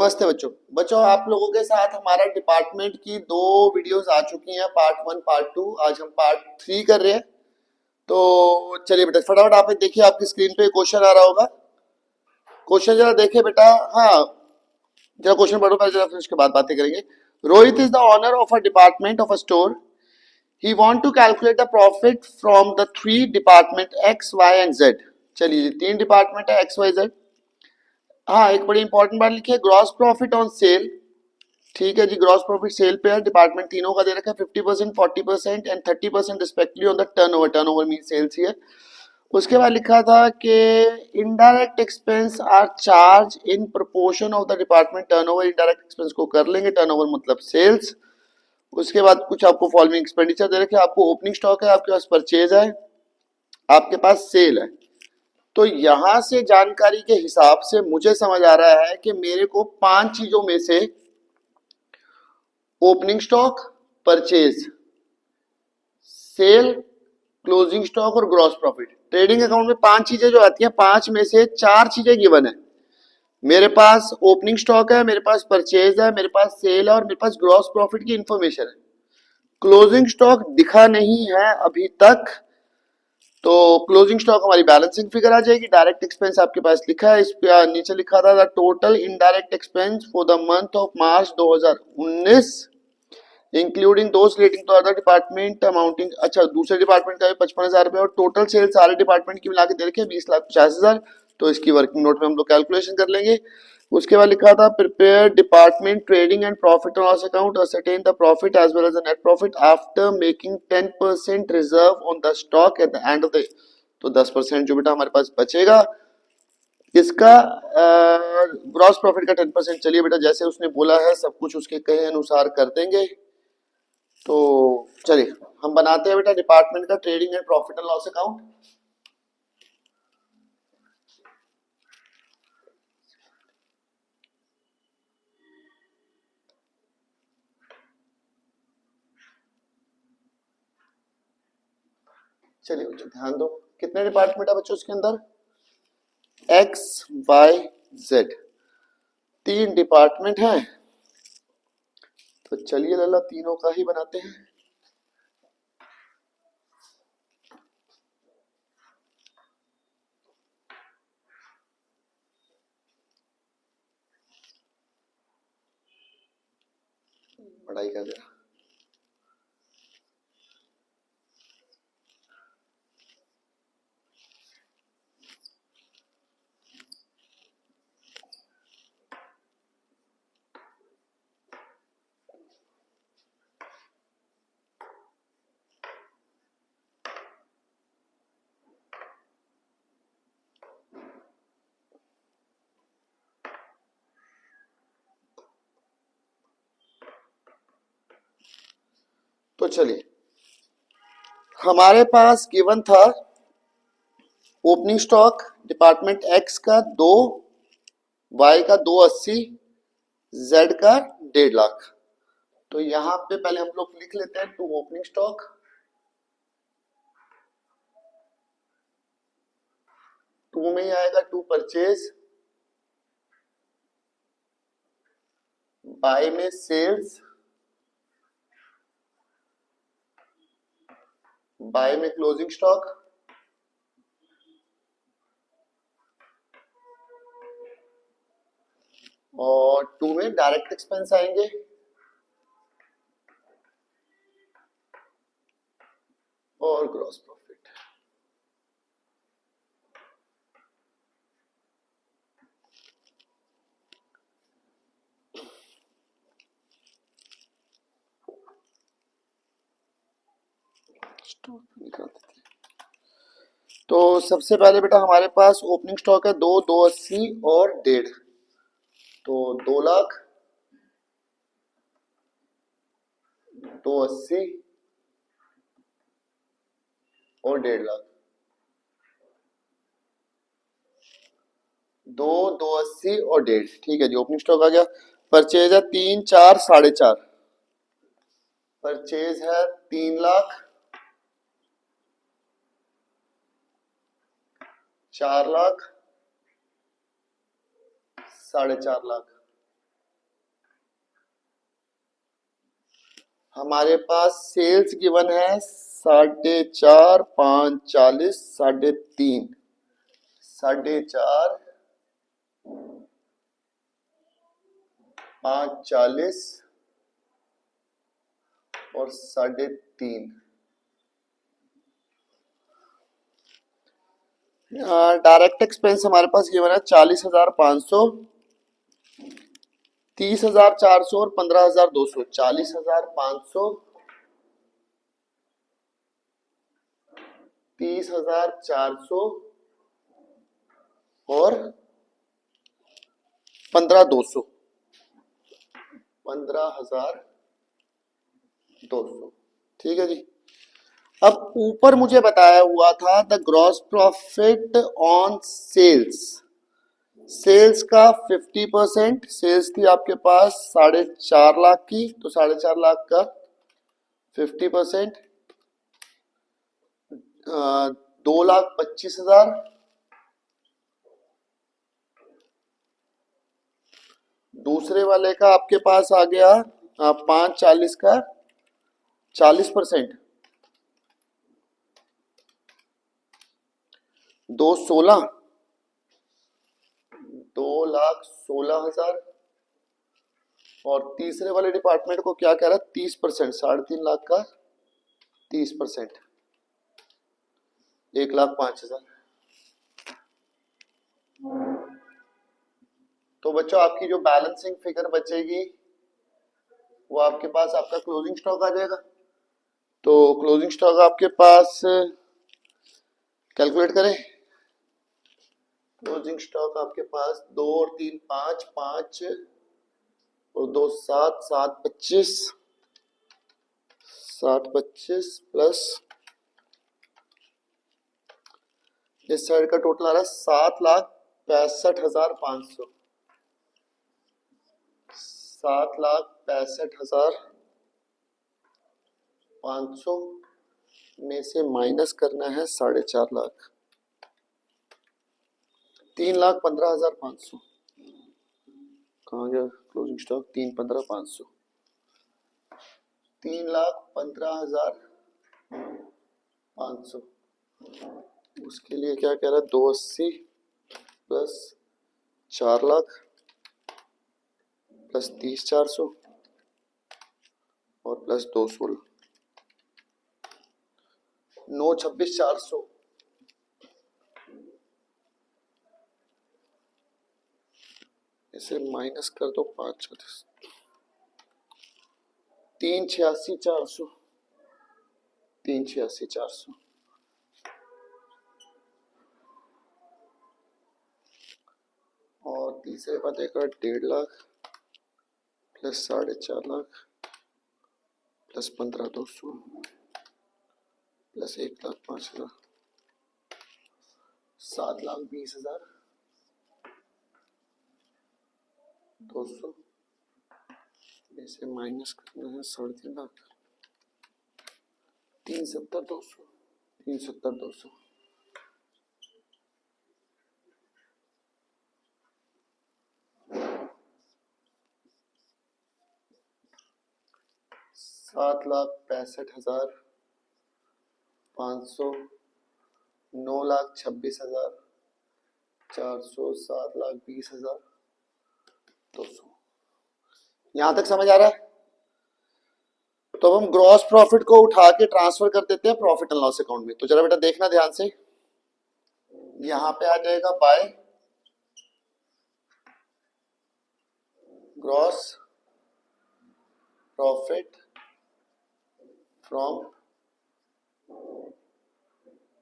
नमस्ते बच्चों। बच्चों आप लोगों के साथ हमारा डिपार्टमेंट की दो वीडियोस आ चुकी हैं, पार्ट 1 पार्ट 2। आज हम पार्ट 3 कर रहे हैं। तो चलिए बेटा फटाफट आप देखिए, आपकी स्क्रीन पे क्वेश्चन आ रहा होगा। क्वेश्चन जरा देखिए बेटा। हाँ जरा क्वेश्चन पढ़ो पहले जरा, फिर उसके बाद बातें करेंगे। Rohit is the owner of a department of a store. He want to calculate the profit from the three department X Y and Z. चलिए तीन डिपार्टमेंट है एक्स वाई जेड। हाँ एक बड़ी इंपॉर्टेंट बात लिखी है, ग्रॉस प्रॉफिट ऑन सेल। ठीक है जी, ग्रॉस प्रॉफिट सेल पे है, डिपार्टमेंट तीनों का दे रखा है 50%, 40% and 30% respectively on the turnover. Turnover mean sales ही है। उसके बाद लिखा था कि indirect expense are charge in proportion of the department turnover. Indirect expense को कर लेंगे, टर्नओवर मतलब सेल्स। उसके बाद कुछ आपको फॉलोइंग एक्सपेंडिचर दे रखे, आपको ओपनिंग स्टॉक है, आपके पास परचेज है, आपके पास सेल है। तो यहां से जानकारी के हिसाब से मुझे समझ आ रहा है कि मेरे को पांच चीजों में से opening stock, purchase, sale, closing stock और ग्रॉस प्रॉफिट, ट्रेडिंग अकाउंट में पांच चीजें जो आती हैं, पांच में से चार चीजें गिवन है। मेरे पास ओपनिंग स्टॉक है, मेरे पास परचेज है, मेरे पास सेल है और मेरे पास ग्रॉस प्रॉफिट की इंफॉर्मेशन है। क्लोजिंग स्टॉक दिखा नहीं है अभी तक, तो क्लोजिंग स्टॉक हमारी बैलेंसिंग फिगर आ जाएगी। डायरेक्ट एक्सपेंस आपके पास लिखा है, इस पे नीचे लिखा था the total indirect expense for the month of March 2019 including those relating to other department amounting. अच्छा दूसरे डिपार्टमेंट का 55,000 रुपए और टोटल सेल सारे डिपार्टमेंट की मिला के दे रखे 20,50,000। तो इसकी वर्किंग नोट में हम लोग कैलकुलेशन कर लेंगे। उसके बाद लिखा था prepare department trading and profit and loss account, ascertain the profit as well as the net profit after making 10% reserve on the stock at the end of the. तो 10% जो बेटा हमारे पास बचेगा इसका ग्रॉस प्रॉफिट का 10%। चलिए बेटा जैसे उसने बोला है सब कुछ उसके कहे अनुसार कर देंगे। तो चलिए हम बनाते हैं बेटा डिपार्टमेंट का trading and profit and loss account. चलिए बच्चों ध्यान दो, कितने डिपार्टमेंट है बच्चों उसके अंदर, एक्स वाई जेड, तीन डिपार्टमेंट हैं। तो चलिए लल्ला तीनों का ही बनाते हैं। पढ़ाई कर दे। तो चलिए हमारे पास गिवन था ओपनिंग स्टॉक डिपार्टमेंट एक्स का 2, वाई का 280, जेड का 1.5 लाख। तो यहां पे पहले हम लोग लिख लेते हैं टू ओपनिंग स्टॉक, टू में ही आएगा टू परचेज, बाय में सेल्स, बाय में क्लोजिंग स्टॉक, और टू में डायरेक्ट एक्सपेंस आएंगे, और ग्रॉस प्रॉफिट। तो सबसे पहले बेटा हमारे पास ओपनिंग स्टॉक है 2,280 और 1.5, तो 2 लाख, 280 और 1.5 लाख। 2,280 और 1.5, ठीक है जी ओपनिंग स्टॉक आ गया। परचेज है 3, 4, 4.5, परचेज है 3 लाख, 4 लाख, 4.5 लाख। हमारे पास सेल्स गिवन है 4.5, 5, 40, 3.5, 4.5, 5, 40 और 3.5। डायरेक्ट एक्सपेंस हमारे पास गिवन है 40,500, 30,400 और 15,200। 40,500, 30,400 और 15,200। 15,200। ठीक है जी। अब ऊपर मुझे बताया हुआ था the gross profit on sales. Sales का 50%, सेल्स थी आपके पास 4.5 लाख की, तो 4.5 लाख का 50%, 2,25,000। दूसरे वाले का आपके पास आ गया 5.40 का 40%, 2,16, 2,16,000। और तीसरे वाले डिपार्टमेंट को क्या कह रहा है 30%, 3.5 लाख का 30%, 1,05,000। तो बच्चों आपकी जो बैलेंसिंग फिगर बचेगी वो आपके पास आपका क्लोजिंग स्टॉक आ जाएगा। तो क्लोजिंग स्टॉक आपके पास कैलकुलेट करें। क्लोजिंग स्टॉक आपके पास 2 और 3 5, 5 और 2 7, 7 25, 7 25 प्लस इस साइड का टोटल आ रहा है 7,65,500। 7,65,500 में से माइनस करना है 4.5 लाख, 3,15,500। कहाँ गया क्लोजिंग स्टॉक? 3,15,500, 3,15,500। उसके लिए क्या कह रहा है 280 प्लस 4 लाख प्लस 30,400 और प्लस 216, 9,26,400। इसे माइनस कर दो 5,36, 3,86,400, 3,86,400। और तीसरे का देखा 1.5 lakh plus 4.5 lakh plus 15,200 plus 1,05,000, 7,20,200 में से माइनस करना है 3.5 लाख, 3,70,200, 3,70,200। 7,65,500, 9,26,400, 7,20,200। यहां तक समझ आ रहा है? तो हम ग्रॉस प्रॉफिट को उठा के ट्रांसफर कर देते हैं प्रॉफिट एंड लॉस अकाउंट में। तो जरा बेटा देखना ध्यान से, यहां पे आ जाएगा by gross profit from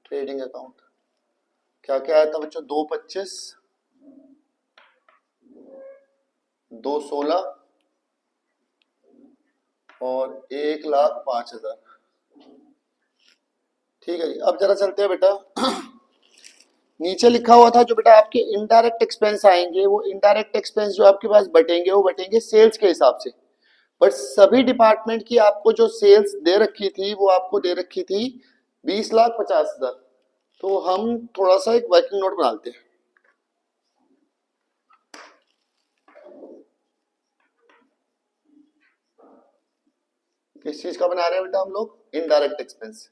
trading account. क्या क्या आया था बच्चों? 2,25, 2,16 और 1,05,000। ठीक है जी। अब जरा चलते हैं बेटा, नीचे लिखा हुआ था जो बेटा आपके इनडायरेक्ट एक्सपेंस आएंगे, वो इनडायरेक्ट एक्सपेंस जो आपके पास बटेंगे वो बटेंगे सेल्स के हिसाब से। बट सभी डिपार्टमेंट की आपको जो सेल्स दे रखी थी वो आपको दे रखी थी 20,50,000। तो हम थोड़ा सा एक वर्किंग नोट बना लेते हैं। किस चीज का बना रहे हैं बेटा हम लोग? Indirect expense.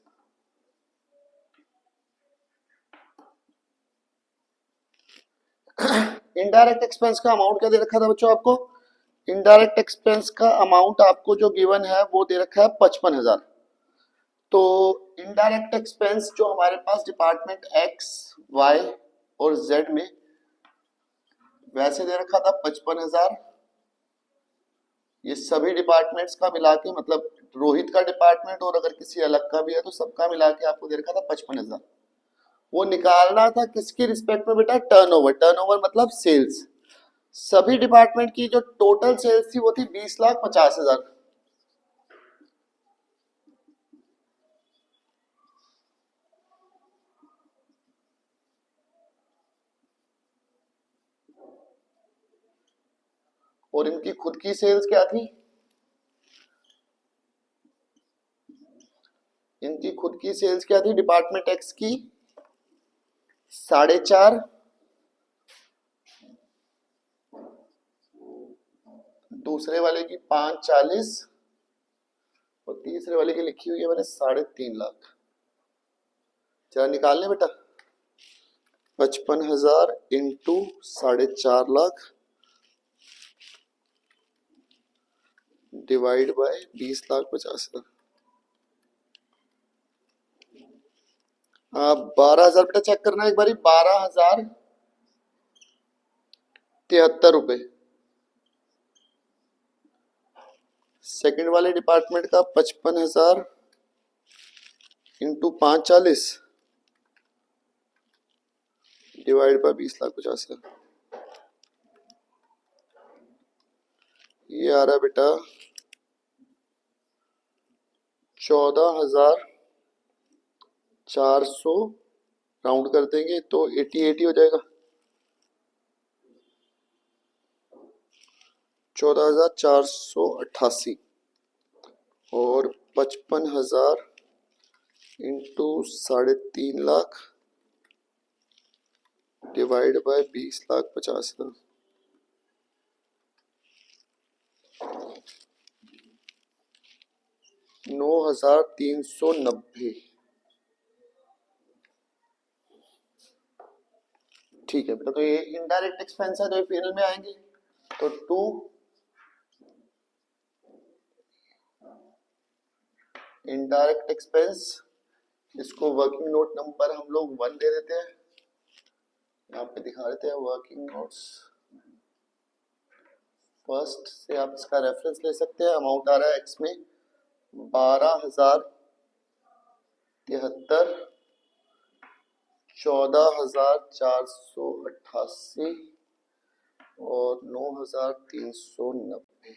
इनडायरेक्ट एक्सपेंस का अमाउंट क्या दे रखा था बच्चों आपको? इनडायरेक्ट एक्सपेंस का अमाउंट आपको जो गिवन है वो दे रखा है 55,000। तो इनडायरेक्ट एक्सपेंस जो हमारे पास डिपार्टमेंट एक्स वाई और जेड में वैसे दे रखा था 55,000। ये सभी डिपार्टमेंट्स का मिला के, मतलब रोहित का डिपार्टमेंट और अगर किसी अलग का भी है तो सबका मिला के आपको दे रखा था 55,000। वो निकालना था किसकी रिस्पेक्ट में बेटा? टर्नओवर। टर्नओवर मतलब सेल्स। सभी डिपार्टमेंट की जो टोटल सेल्स थी वो थी 20,50,000। और इनकी खुद की सेल्स क्या थी? इनकी खुद की सेल्स क्या थी डिपार्टमेंट एक्स की? 4.5, दूसरे वाले की 5.40 और तीसरे वाले की लिखी हुई है मैंने 3.5 लाख। चला निकाल लें बेटा। 55,000 इंटू 4.5 लाख डिवाइड बाय 20,50,000। 12,000 बेटा चेक करना एक बारी। 12,073 रुपए। सेकंड वाले डिपार्टमेंट का 55,000 इंटू 5.40 डिवाइड बाय 20,50,000। ये आ रहा है बेटा 14,400, राउंड कर देंगे तो 80 हो जाएगा। 14,488 और 55,000 इंटू 3.5 लाख डिवाइड बाय 20,50,000। 9,390। ठीक है बेटा, तो ये इनडायरेक्ट एक्सपेंस है तो ये फाइनल में आएंगे। तो 2 इनडायरेक्ट एक्सपेंस, इसको वर्किंग नोट नंबर हम लोग 1 दे देते हैं। यहाँ पे दिखा देते हैं वर्किंग नोट्स। फर्स्ट से आप इसका रेफरेंस ले सकते हैं। अमाउंट आ रहा है एक्स में 12,073, 14,488 और 9,390।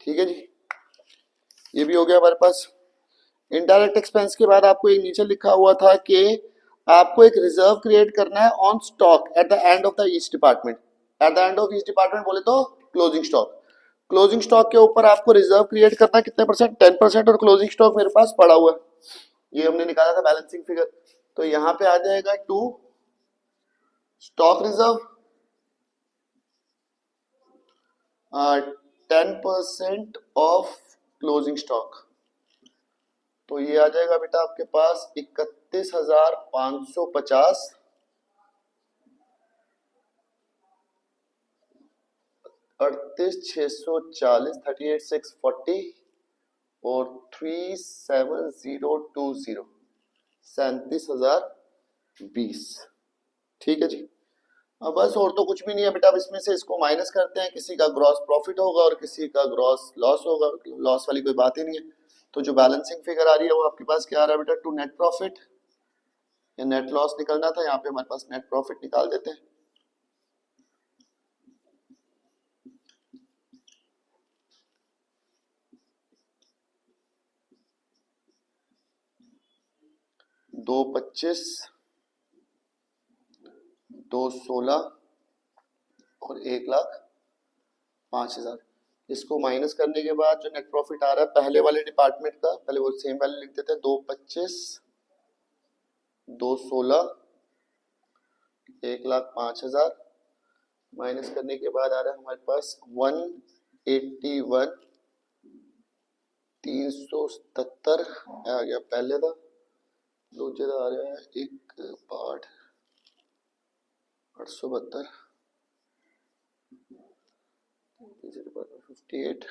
ठीक है जी, ये भी हो गया हमारे पास। इनडायरेक्ट एक्सपेंस के बाद आपको एक नीचे लिखा हुआ था कि आपको एक रिजर्व क्रिएट करना है on stock at the end of the each department. Eight the end of each department बोले तो क्लोजिंग स्टॉक। क्लोजिंग स्टॉक के ऊपर आपको रिजर्व क्रिएट करना है कितने परसेंट? 10%। और क्लोजिंग स्टॉक मेरे पास पड़ा हुआ है, ये हमने निकाला था बैलेंसिंग फिगर। तो यहाँ पे आ जाएगा 2 stock reserve 10% of closing stock. तो ये आ जाएगा बेटा आपके पास 31,550, 38,640, 38,640 और 37020, 37,020। ठीक है जी। अब बस और तो कुछ भी नहीं है बेटा। अब इसमें से इसको माइनस करते हैं। किसी का ग्रॉस प्रॉफिट होगा और किसी का ग्रॉस लॉस होगा। लॉस वाली कोई बात ही नहीं है। तो जो बैलेंसिंग फिगर आ रही है वो आपके पास क्या आ रहा है बेटा? टू नेट प्रॉफिट या नेट लॉस निकलना था, यहाँ पे हमारे पास नेट प्रॉफिट निकाल देते हैं। दो 25, 2 16 और 1,05,000। इसको माइनस करने के बाद जो नेट प्रॉफिट आ रहा है पहले वाले डिपार्टमेंट का, पहले वो सेम वैल्यू लिख देते हैं। 2 25, 2 16, 1,05,000 माइनस करने के बाद आ रहा है हमारे पास 181, 377 आ गया पहले था, दूसरे आ रहा है एक पार्ट 872, 58,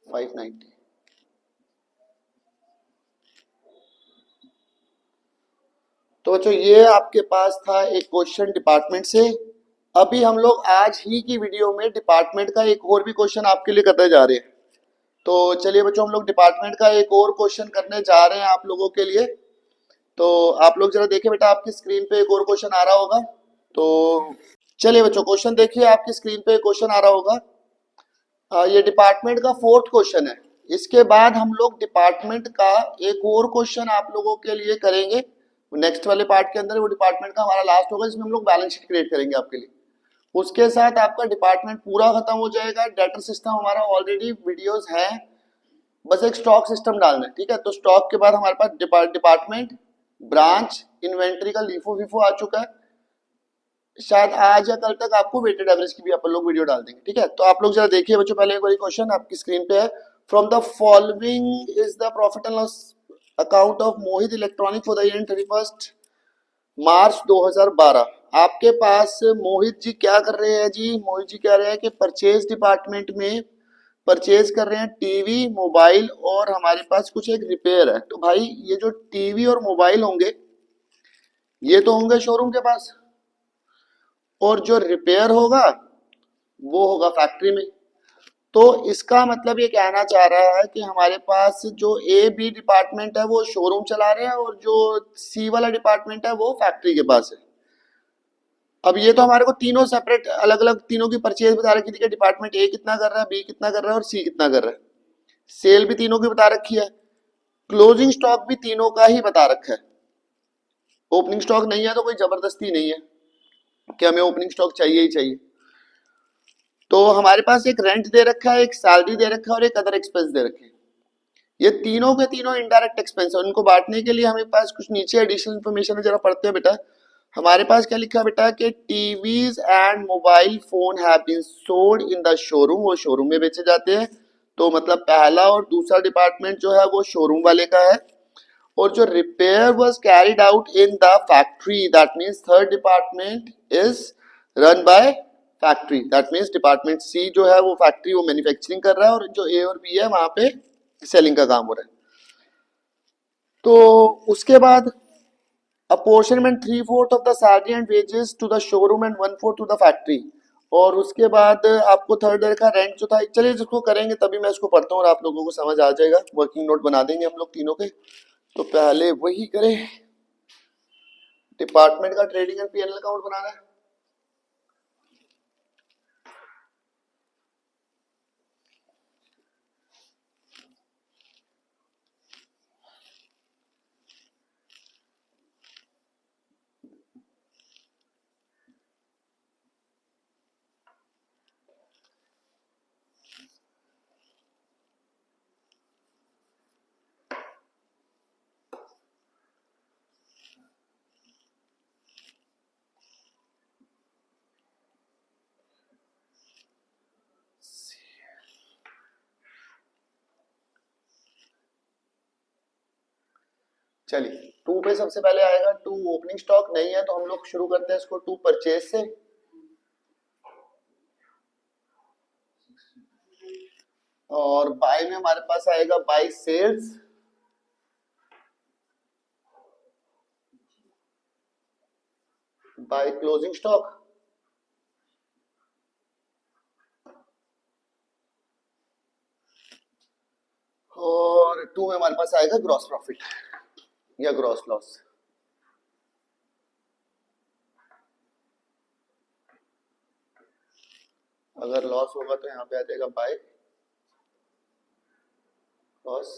590। तो बच्चों ये आपके पास था एक क्वेश्चन डिपार्टमेंट से। अभी हम लोग आज ही की वीडियो में डिपार्टमेंट का एक और भी क्वेश्चन आपके लिए करने जा रहे हैं। तो चलिए बच्चों हम लोग डिपार्टमेंट का एक और क्वेश्चन करने जा रहे हैं आप लोगों के लिए। तो आप लोग जरा देखिए बेटा, आपकी स्क्रीन पे एक और क्वेश्चन आ रहा होगा। तो चलिए बच्चों क्वेश्चन देखिए, आपकी स्क्रीन पे क्वेश्चन आ रहा होगा। ये डिपार्टमेंट का 4th क्वेश्चन है। इसके बाद हम लोग डिपार्टमेंट का एक और क्वेश्चन आप लोगों के लिए करेंगे नेक्स्ट वाले पार्ट के अंदर। वो डिपार्टमेंट का हमारा लास्ट होगा, जिसमें हम लोग बैलेंस शीट क्रिएट करेंगे आपके लिए। उसके साथ आपका डिपार्टमेंट पूरा खत्म हो जाएगा। डाटा सिस्टम हमारा ऑलरेडी वीडियोस है, बस एक स्टॉक सिस्टम डालना है, ठीक है। तो स्टॉक के बाद हमारे पास डिपार्टमेंट, ब्रांच, इन्वेंट्री का लीफो फीफो आ चुका है। शायद आज या कल तक आपको वेटेड एवरेज की भी अपन लोग वीडियो डाल देंगे, ठीक है। तो आप लोग जरा देखिए बच्चों, पहले एक बार क्वेश्चन आपकी स्क्रीन पे है। From the following is the profit and loss account of Mohit electronic for the year 31 मार्च 2012। आपके पास मोहित जी क्या कर रहे हैं जी? मोहित जी कह रहे हैं कि परचेज डिपार्टमेंट में परचेज कर रहे हैं टीवी, मोबाइल और हमारे पास कुछ एक रिपेयर है। तो भाई ये जो टीवी और मोबाइल होंगे ये तो होंगे शोरूम के पास, और जो रिपेयर होगा वो होगा फैक्ट्री में। तो इसका मतलब ये कहना चाह रहा है कि हमारे पास जो ए बी डिपार्टमेंट है वो शोरूम चला रहे हैं, और जो सी वाला डिपार्टमेंट है वो फैक्ट्री के पास है। अब ये तो हमारे को तीनों सेपरेट अलग अलग तीनों की परचेज बता रखी थी कि डिपार्टमेंट ए कितना कर रहा है, बी कितना कर रहा है और सी कितना कर रहा है। सेल भी तीनों की बता रखी है, क्लोजिंग स्टॉक भी तीनों का ही बता रखा है। ओपनिंग स्टॉक नहीं है तो कोई जबरदस्ती नहीं है कि हमें ओपनिंग स्टॉक चाहिए ही चाहिए। तो हमारे पास एक रेंट दे रखा है, एक सैलरी दे रखा है और एक अदर एक्सपेंस दे रखे हैं। ये तीनों के तीनों इनडायरेक्ट एक्सपेंस है। उनको बांटने के लिए हमारे पास कुछ नीचे एडिशनल इन्फॉर्मेशन है, जरा पढ़ते हैं बेटा। हमारे पास क्या लिखा है बेटा कि TVs and mobile phone have been sold in the showroom, वो शोरूम में बेचे जाते हैं। तो मतलब पहला और दूसरा डिपार्टमेंट जो है वो शोरूम वाले का है, और जो repair was carried out in the factory, that means third department is run by factory. That means department C जो है वो फैक्ट्री, वो मैन्युफैक्चरिंग कर रहा है, और जो ए और बी है वहां पे सेलिंग का काम हो रहा है। तो उसके बाद apportionment 3/4 of the salary and wages to the showroom and 1/4 to the factory. और उसके बाद आपको थर्ड ईयर का रेंट जो था, चलिए जिसको करेंगे तभी मैं इसको पढ़ता हूँ और आप लोगों को समझ आ जाएगा। वर्किंग नोट बना देंगे हम लोग तीनों के। तो पहले वही करें, डिपार्टमेंट का ट्रेडिंग एंड पीएनएल अकाउंट बनाना है। चलिए 2 पे सबसे पहले आएगा 2 ओपनिंग स्टॉक नहीं है, तो हम लोग शुरू करते हैं इसको 2 परचेज से। और बाय में हमारे पास आएगा by sales, by closing stock, और 2 में हमारे पास आएगा ग्रॉस प्रॉफिट या ग्रॉस लॉस। अगर लॉस होगा तो यहाँ पे आ जाएगा बाय लॉस।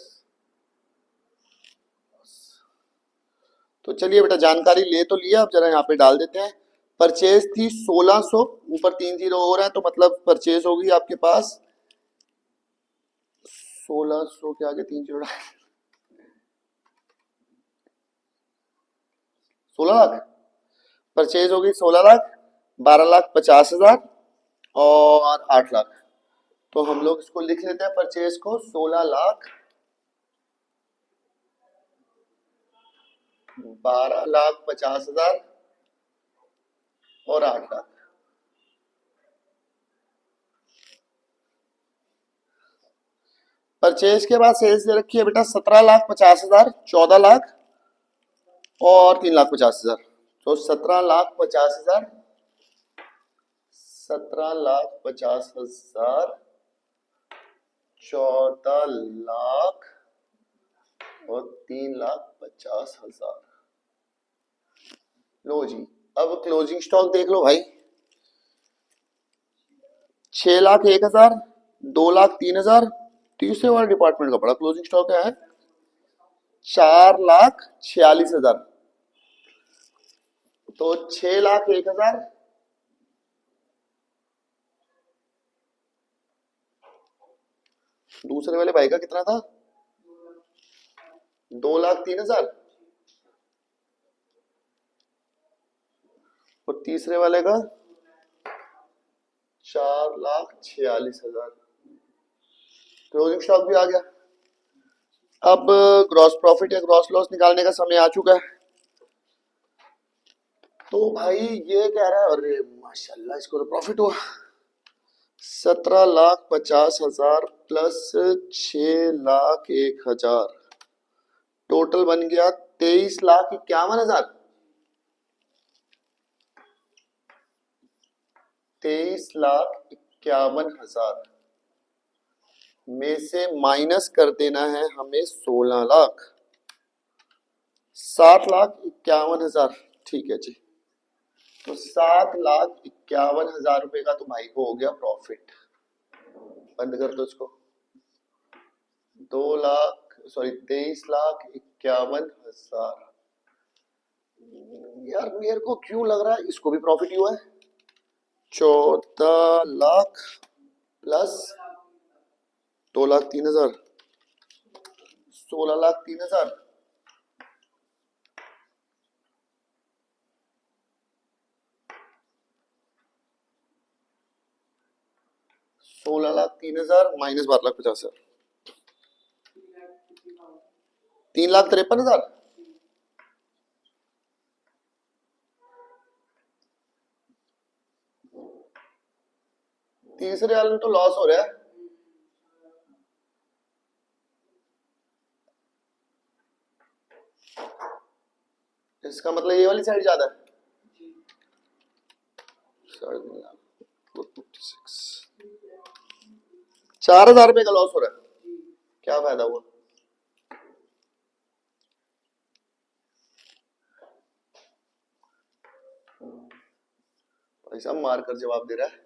तो चलिए बेटा जानकारी ले तो लिया, अब जरा यहाँ पे डाल देते हैं। परचेज थी 1600, ऊपर 3 जीरो हो रहा है, तो मतलब परचेज होगी आपके पास 1600 के आगे 3 जीरो 16 लाख। परचेज होगी 16 लाख, 12,50,000 और 8 लाख। तो हम लोग इसको लिख लेते हैं परचेज को 16 लाख, 12,50,000 और 8 लाख। परचेज के बाद सेल्स दे रखी है बेटा 17,50,000, 14 लाख और 3,50,000। तो 17,50,000, 17,50,000, 14 लाख और 3,50,000। लो जी, अब क्लोजिंग स्टॉक देख लो भाई। 6,01,000, 2,03,000। तीसरे वाले डिपार्टमेंट का बड़ा क्लोजिंग स्टॉक है 4,46,000। तो 6,01,000, दूसरे वाले भाई का कितना था? 2,03,000 और तीसरे वाले का 4,46,000। क्लोजिंग स्टॉक भी आ गया। अब ग्रॉस प्रॉफिट या ग्रॉस लॉस निकालने का समय आ चुका है। तो भाई ये कह रहा है, अरे माशाल्लाह इसको तो प्रॉफिट हुआ। 17,50,000 प्लस 6,01,000, टोटल बन गया 23,51,000। 23,51,000 में से माइनस कर देना है हमें 16 लाख, 7,51,000। ठीक है जी, तो 7,51,000 रुपए का तो भाई को हो गया प्रॉफिट। बंद कर दो इसको। 23,51,000। यार मेरे को क्यों लग रहा है इसको भी प्रॉफिट ही हुआ है। 14 लाख प्लस 2,03,000, 16,03,000। 16,03,000 माइनस 12,50,000, 3,53,000। तीसरे वाले में तो लॉस हो रहा है। इसका मतलब ये वाली साइड ज्यादा है। 4,000 रुपए का लॉस हो रहा है। क्या फायदा हुआ? ऐसा मार कर जवाब दे रहा है।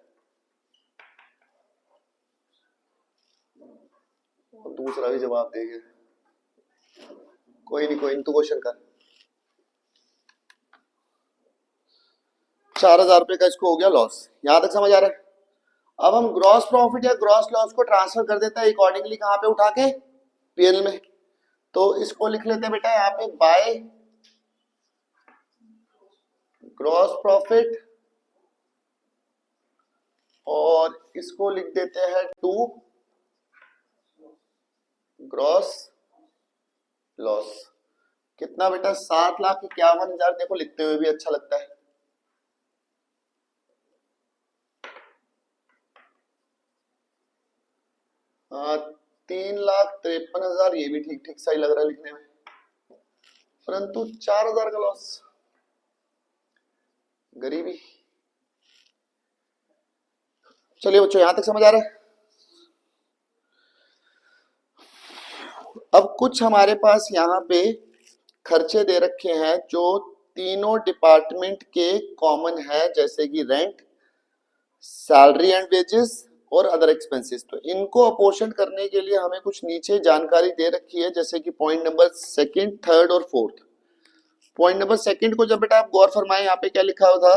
और दूसरा भी जवाब देगा। कोई नहीं तू क्वेश्चन कर। 4,000 रुपए का इसको हो गया लॉस। यहां तक समझ आ रहा है? अब हम ग्रॉस प्रॉफिट या ग्रॉस लॉस को ट्रांसफर कर देते हैं अकॉर्डिंगली कहां पे उठा के? पीएल में। तो इसको लिख लेते हैं बेटा यहाँ पे बाय ग्रॉस प्रॉफिट और इसको लिख देते हैं टू ग्रॉस लॉस। कितना बेटा? 7,51,000। देखो लिखते हुए भी अच्छा लगता है। हाँ, 3,53,000 ये भी ठीक ठीक सही लग रहा है लिखने में, परंतु 4,000 का लॉस। गरीबी। चलिए बच्चों यहां तक समझ आ रहा है? अब कुछ हमारे पास यहाँ पे खर्चे दे रखे हैं जो तीनों डिपार्टमेंट के कॉमन है, जैसे कि रेंट, सैलरी एंड वेजेस और अदर एक्सपेंसेस। तो इनको अपोर्शन करने के लिए हमें कुछ नीचे जानकारी दे रखी है, जैसे कि पॉइंट नंबर सेकंड, थर्ड और फोर्थ। पॉइंट नंबर सेकंड को जब बेटा आप गौर फरमाएं, यहाँ पे क्या लिखा हुआ था?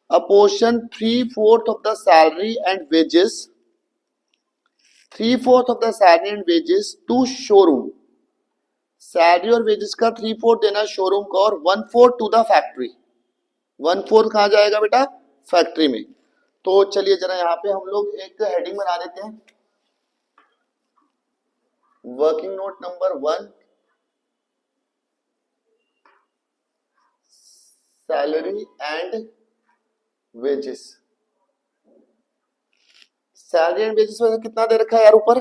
Apportion 3/4 of the salary and wages, 3/4 of the salary and wages to showroom. Salary और वेजेस का 3/4 देना शोरूम का और 1/4 टू द फैक्ट्री। 1/4 कहां जाएगा बेटा? फैक्ट्री में। तो चलिए जरा यहाँ पे हम लोग एक हेडिंग बना देते हैं, working note number 1, salary and wages. Salary and wages में कितना दे रखा है यार ऊपर?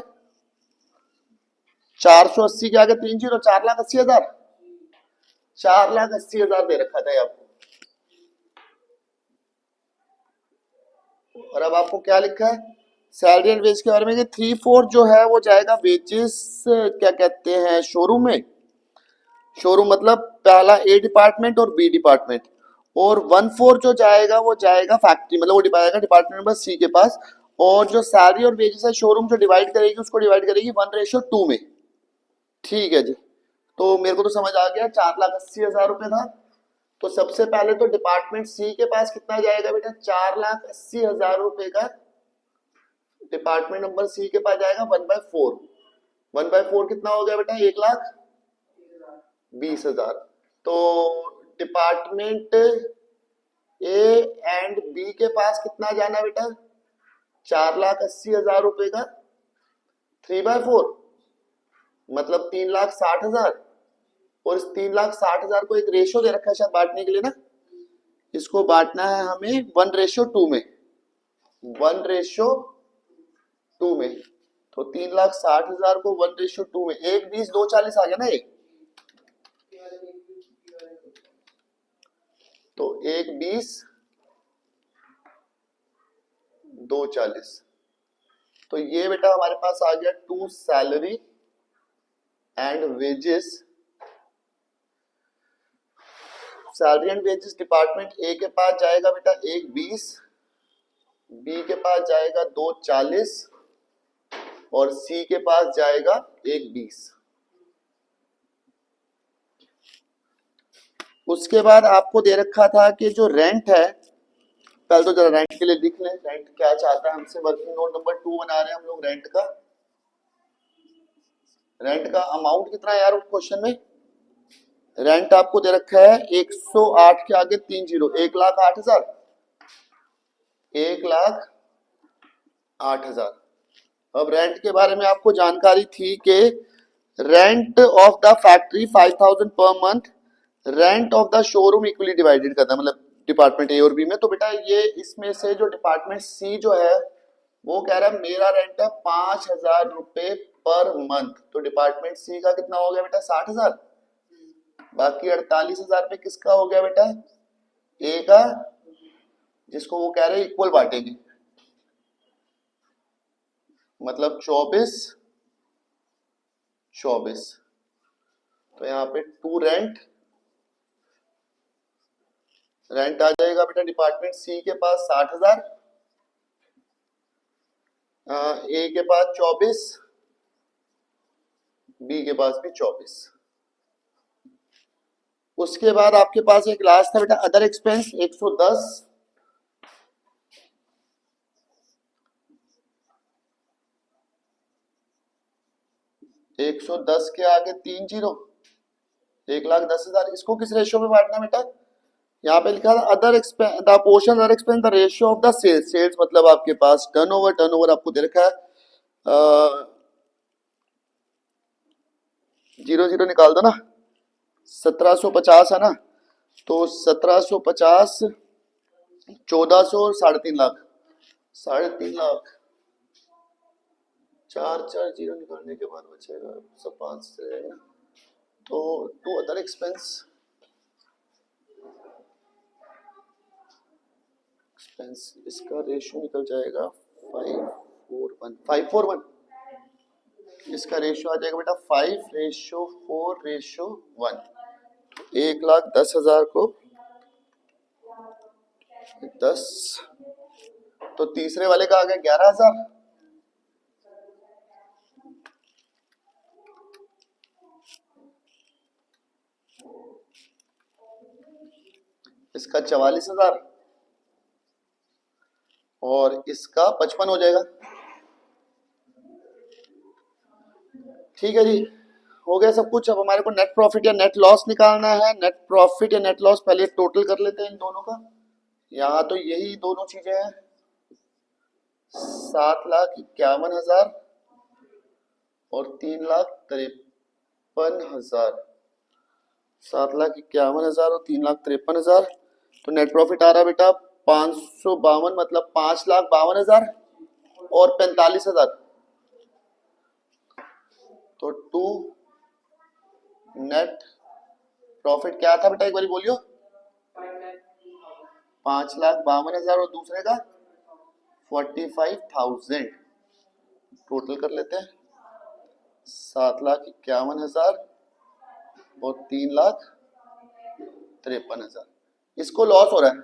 480 के आगे 3 जीरो, 4,80,000, 4,80,000 दे रखा था आपको। और अब आपको क्या लिखा है सैलरी एंड वेज के बारे में कि 3/4 जो है वो जाएगा वेजेस, क्या कहते हैं, शोरूम में। शोरूम मतलब पहला ए डिपार्टमेंट और बी डिपार्टमेंट, और 1/4 जो जाएगा वो जाएगा फैक्ट्री, मतलब वो जाएगा डिपार्टमेंट नंबर सी के पास। और जो सैलरी और वेजेस है शोरूम जो डिवाइड करेगी उसको डिवाइड करेगी 1:2 में। ठीक है जी, तो मेरे को तो समझ आ गया। 4,80,000 रुपए था। तो सबसे पहले तो डिपार्टमेंट सी के पास कितना जाएगा बेटा? 4,80,000 रुपए का डिपार्टमेंट नंबर सी के पास जाएगा 1/4। 1/4 कितना हो गया बेटा? 1,20,000। तो डिपार्टमेंट ए एंड बी के पास कितना जाना बेटा? 4,80,000 रुपए का 3/4 मतलब 3,60,000। और इस 3,60,000 को एक रेशो दे रखा है शायद बांटने के लिए ना, इसको बांटना है हमें 1:2 में, 1:2 में। तो 3,60,000 को 1:2 में 1:20 2:40 आ गया ना एक, तो 1:20 2:40। तो ये बेटा हमारे पास आ गया two salary and wages. Salary and wages department A के पास जाएगा बेटा 1:20, बी के पास जाएगा 2:40 और सी के पास जाएगा 1:20। उसके बाद आपको दे रखा था कि जो रेंट है, पहले तो जरा रेंट के लिए लिख लें, रेंट क्या चाहता है हमसे। वर्किंग नोट नंबर 2 बना रहे हैं हम लोग। रेंट का अमाउंट कितना है यार क्वेश्चन में? रेंट आपको दे रखा है 108 के आगे 3 जीरो, 1,08,000, 1,08,000। अब रेंट के बारे में आपको जानकारी थी कि rent of the factory 5,000 per month, rent of the showroom equally divided करना, मतलब डिपार्टमेंट ए और बी में। तो बेटा ये इसमें से जो डिपार्टमेंट सी जो है वो कह रहा है मेरा रेंट है 5,000 रुपए पर मंथ। तो डिपार्टमेंट सी का कितना हो गया बेटा? 60,000। बाकी 48,000 रुपए किसका हो गया बेटा? ए का, जिसको वो कह रहे हैं इक्वल बांटेंगे, मतलब 24। तो यहाँ पे टू रेंट आ जाएगा बेटा डिपार्टमेंट सी के पास 60,000, ए के पास 24, बी के पास भी 24। उसके बाद आपके पास एक लास्ट था बेटा अदर एक्सपेंस 110। के आगे 3 जीरो, 1,10,000। इसको किस रेशियो में बांटना बेटा? यहाँ पे लिखा था other expense, the portion other expense the ratio of the sales. Sales मतलब आपके पास टर्नओवर आपको दे रखा है 0 निकाल दो ना, 1,750 है ना, तो 1,750 1,400 और 3.5 लाख, 3.5 लाख, 4 जीरो निकालने के बाद बचेगा सब 5 से। तो टू अदर एक्सपेंस इसका रेशियो निकल जाएगा 5:1। इसका रेशियो आ जाएगा बेटा 5:4:1। 1,10,000 को 10, तो तीसरे वाले का आ गया 11,000। इसका 44,000 और इसका 55 हो जाएगा। ठीक है जी, हो गया सब कुछ। अब हमारे को नेट प्रॉफिट या नेट लॉस निकालना है। नेट प्रॉफिट या नेट लॉस पहले टोटल कर लेते हैं इन दोनों का। यहाँ तो यही दोनों चीजें हैं, 7,51,000 और 3,53,000, 7,51,000 और 3,53,000। तो नेट प्रॉफिट आ रहा बेटा 552, मतलब 5,52,000 और 45,000। तो टू नेट प्रॉफिट क्या था बेटा, एक बार बोलियो। 5,52,000 और दूसरे का 45,000। टोटल कर लेते हैं, 7,51,000 और 3,53,000। इसको लॉस हो रहा है,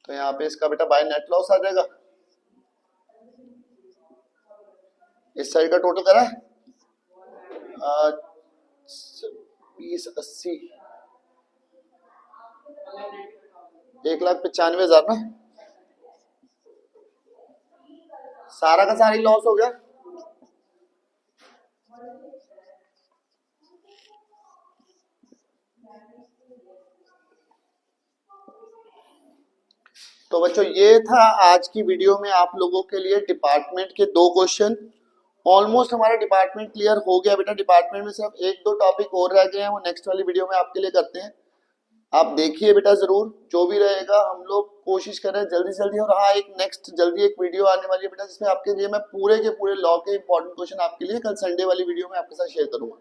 तो यहाँ पे इसका बेटा बाय नेट लॉस आ जाएगा। इस साइड का टोटल करा है 20,80, 1,95,000 ना, सारा का सारा ही लॉस हो गया। तो बच्चों ये था आज की वीडियो में आप लोगों के लिए डिपार्टमेंट के 2 क्वेश्चन। ऑलमोस्ट हमारा डिपार्टमेंट क्लियर हो गया बेटा। डिपार्टमेंट में सिर्फ 1-2 टॉपिक और रह गए हैं, वो नेक्स्ट वाली वीडियो में आपके लिए करते हैं। आप देखिए बेटा जरूर, जो भी रहेगा हम लोग कोशिश कर रहे हैं जल्दी जल्दी। और हाँ, एक नेक्स्ट जल्दी एक वीडियो आने वाली है बेटा, जिसमें आपके लिए मैं पूरे के पूरे लॉ के इंपॉर्टेंट क्वेश्चन आपके लिए कल संडे वाली वीडियो में आपके साथ शेयर करूंगा।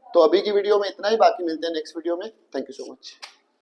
तो अभी की वीडियो में इतना ही, बाकी मिलते हैं नेक्स्ट वीडियो में। Thank you so much.